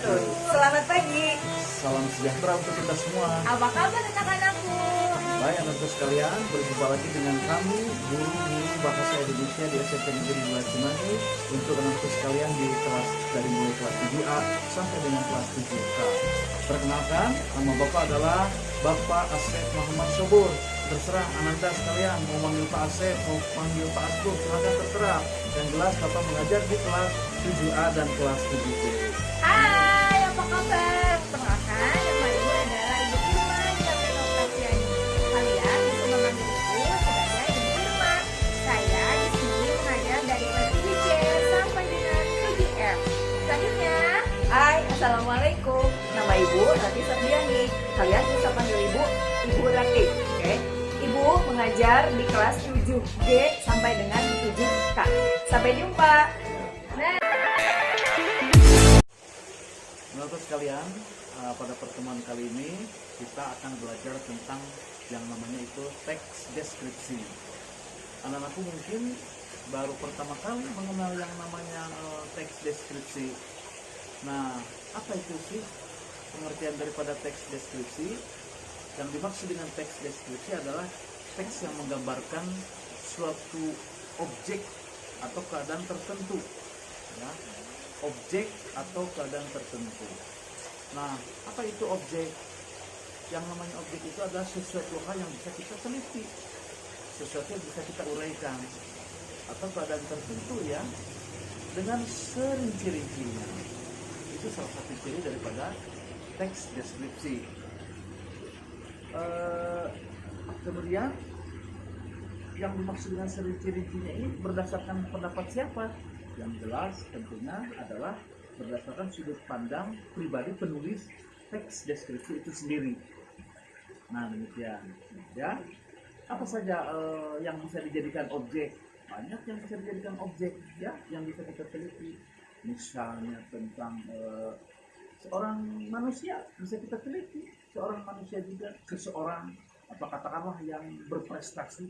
wabarakatuh. Selamat pagi. Salam sejahtera untuk kita semua. Apa kabar anak-anakku? Baik anak-anak sekalian, berjumpa lagi dengan kami guru bahasa Indonesia di SMP Negeri 2 Cimahi untuk anak-anak sekalian di kelas dari mulai kelas 7A sampai dengan kelas 7K. Perkenalkan, nama Bapak adalah Bapak Asep Muhammad Sobur. Terserah anak-anak sekalian mau manggil Pak Asep, mau panggil Pak Asbur, silakan terserah. Yang jelas Bapak mengajar di kelas 7A dan kelas 7B. Hai, apa kabar? Perkenalkan, nama ibu adalah Ibu Irma Captain Octaviani. Kalian bisa memanggil ibu sebagai Ibu Irma. Saya di sini mengajar dari kelas 7C sampai dengan 7F. Selanjutnya, hai, assalamualaikum. Nama ibu Rati Sardiani. Kalian bisa panggil Ibu Rati. Oke? Ibu mengajar di kelas 7G sampai dengan 7K. Sampai jumpa. Anak-anak sekalian, pada pertemuan kali ini kita akan belajar tentang yang namanya itu teks deskripsi. Anak-anakku mungkin baru pertama kali mengenal yang namanya teks deskripsi. Nah, apa itu sih pengertian daripada teks deskripsi? Yang dimaksud dengan teks deskripsi adalah teks yang menggambarkan suatu objek atau keadaan tertentu, ya, objek atau keadaan tertentu. Nah, apa itu objek? Yang namanya objek itu adalah sesuatu hal yang bisa kita teliti, sesuatu yang bisa kita uraikan, atau keadaan tertentu ya, dengan serinci-rincinya. Itu salah satu ciri daripada teks deskripsi. Kemudian yang dimaksud dengan serinci-rincinya ini berdasarkan pendapat siapa? Yang jelas tentunya adalah berdasarkan sudut pandang pribadi penulis teks deskripsi itu sendiri. Nah, demikian ya. Apa saja yang bisa dijadikan objek? Banyak yang bisa dijadikan objek ya, yang bisa kita teliti. Misalnya tentang seorang manusia bisa kita teliti, seorang manusia juga, seseorang apa katakanlah yang berprestasi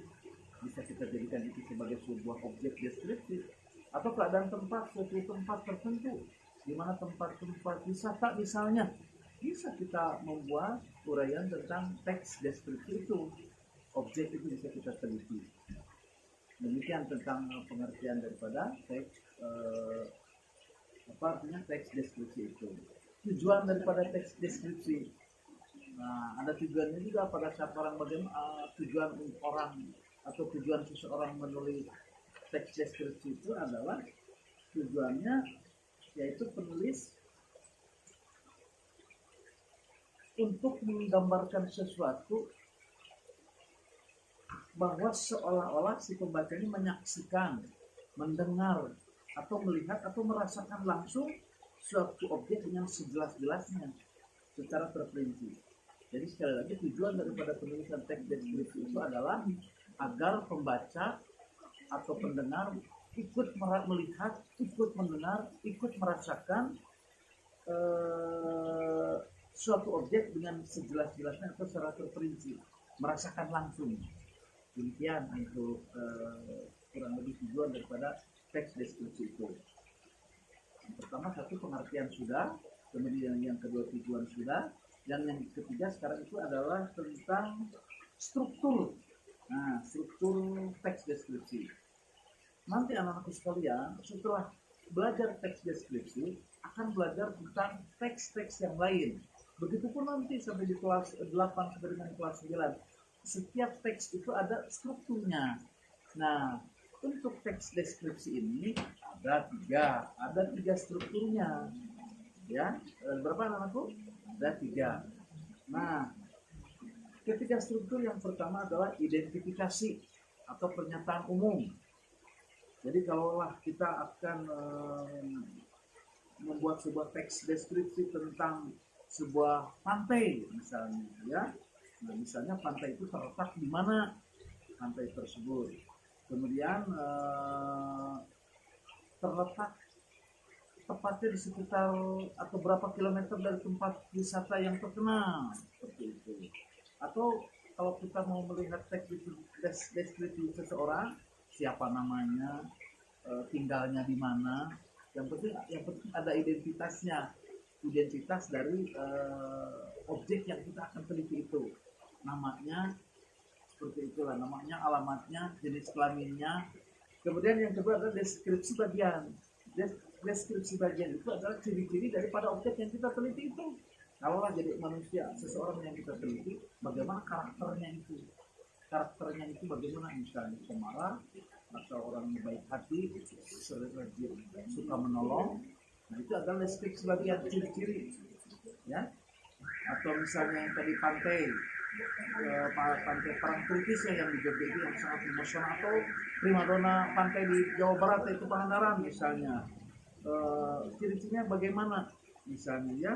bisa kita jadikan itu sebagai sebuah objek deskripsi. Atau keadaan tempat, suatu tempat tertentu, di mana tempat-tempat wisata misalnya, bisa kita membuat uraian tentang teks deskripsi itu. Objek itu bisa kita teliti. Demikian tentang pengertian daripada teks apa artinya teks deskripsi itu. Tujuan daripada teks deskripsi, nah ada tujuannya juga pada saat orang bagaimana tujuan orang atau tujuan seseorang menulis teks deskripsi itu adalah tujuannya yaitu penulis untuk menggambarkan sesuatu bahwa seolah-olah si pembaca ini menyaksikan, mendengar, atau melihat atau merasakan langsung suatu objek dengan sejelas-jelasnya secara terperinci. Jadi sekali lagi tujuan daripada penulisan teks deskripsi itu adalah agar pembaca atau pendengar ikut melihat, ikut mendengar, ikut merasakan suatu objek dengan sejelas-jelasnya atau secara terperinci, merasakan langsung. Demikian untuk kurang lebih tujuan daripada teks deskripsi itu. Yang pertama satu pengertian sudah, kemudian yang kedua tujuan sudah, dan yang ketiga sekarang itu adalah tentang struktur. Nah, struktur teks deskripsi. Nanti anak-anakku sekalian setelah belajar teks deskripsi akan belajar tentang teks-teks yang lain. Begitupun nanti sampai di kelas 8 sampai dengan kelas 9. Setiap teks itu ada strukturnya. Nah, untuk teks deskripsi ini ada tiga strukturnya. Ya, berapa anak-anakku? Ada 3. Nah, ketiga struktur yang pertama adalah identifikasi atau pernyataan umum. Jadi kalaulah kita akan membuat sebuah teks deskripsi tentang sebuah pantai misalnya, ya. Nah, misalnya pantai itu terletak di mana pantai tersebut. Kemudian terletak tepatnya di sekitar atau berapa kilometer dari tempat wisata yang terkenal seperti itu. Atau kalau kita mau melihat teks deskripsi seseorang, siapa namanya, tinggalnya di mana, yang penting ada identitasnya. identitas dari objek yang kita akan teliti itu. Namanya seperti itulah, namanya, alamatnya, jenis kelaminnya. Kemudian yang kedua adalah deskripsi bagian. Deskripsi bagian itu adalah ciri-ciri daripada objek yang kita teliti itu. Kalaulah jadi manusia, seseorang yang kita teliti, bagaimana karakternya itu. Karakternya itu bagaimana, misalnya pemarah, atau orang yang baik hati, suka menolong. Nah, itu adalah deskripsi bagian, ciri-ciri. Ya. Atau misalnya yang tadi pantai Parangtritis yang di Jogja itu yang sangat emosional, atau primadona pantai di Jawa Barat itu Pangandaran misalnya. Ciri-cirinya bagaimana misalnya, ya,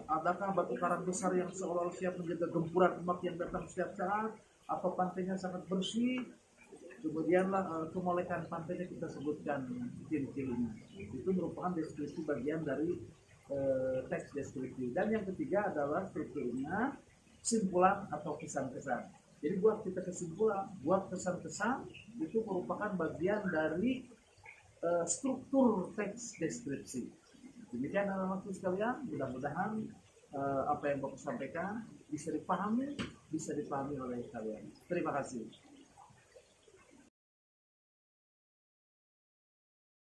adakah batu karang besar yang seolah-olah siap menjaga gempuran ombak yang datang setiap saat, atau pantainya sangat bersih. Kemudianlah kemolekan pantainya kita sebutkan ciri-cirinya. Itu merupakan deskripsi bagian dari teks deskripsi. Dan yang ketiga adalah strukturnya kesimpulan atau kesan-kesan. Jadi buat kita kesimpulan, buat kesan-kesan itu merupakan bagian dari struktur teks deskripsi. Demikian anak-anakku sekalian, mudah-mudahan apa yang Bapak sampaikan bisa dipahami oleh kalian. Terima kasih.